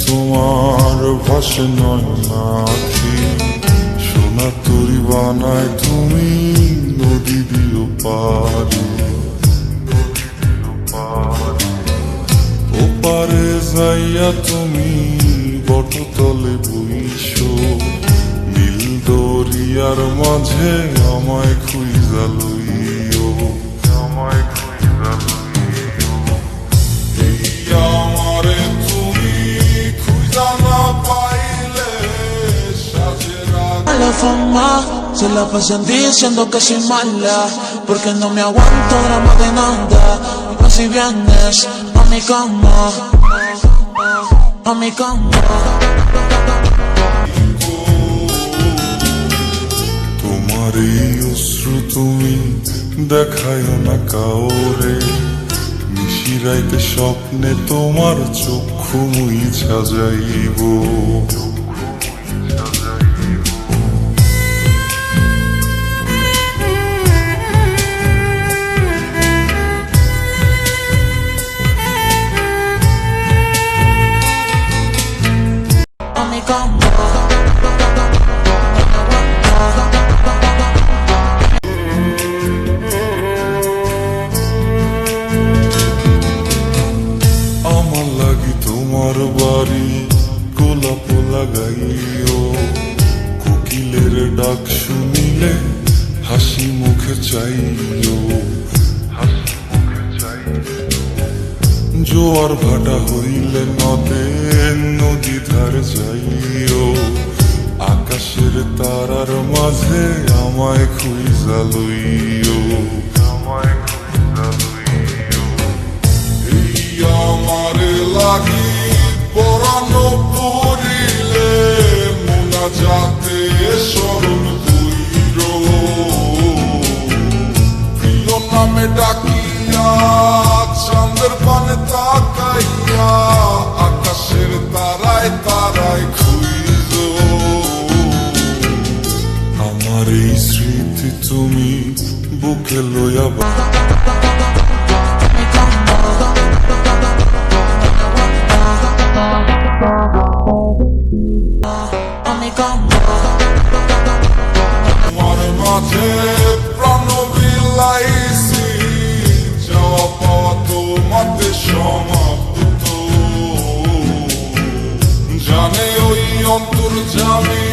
তোমার ভাষে নয়নাখি, সোনা তরি বানায় তুমি নদী দিও পারি। ওপারে যাইয়া তুমি বটতলে বইসো, নীল দরিয়ার মাঝে আমায় খুঁজা লইও, আমায় খুঁজা লইও। এই আমারে তুমি খুঁজা না পাইলে Sajera La fama se la pasan diciendo que soy mala, porque no me aguanto drama de nada. Pues si vienes a mi cama, a mi cama. তোমার এই অশ্রু তুমি দেখায় না কাউরে, নিশিরাইতে স্বপ্নে তোমার চক্ষু মুইছা যাইব। আমার লাগি তোমার বাড়ি গোলাপ লাগাইও, কোকিলের ডাক শুনিলে হাসি মুখে চাইও। জোয়ার ভাটা হইলে নদে নদী ধার যাইও, আকাশের তারার মাঝে আমায় খুঁজা লইও, আমায় খুঁজা লইও। এই আমারে লাগি পরানো পড়িলে মোনাজাতে স্মরণ কইরো, প্রিয় নামে ডাকিয়া চাঁদের পানে তাকাইয়া আকাশের তারায় তারায় খুঁজো। আমার এই স্মৃতি তুমি বুকে লইয়া তোমার মাঝে প্রাণ বিলাইছি, যাওয়া পাওয়া তোমাতে সমাপ্ত, জানে ওই অন্তর্যামী।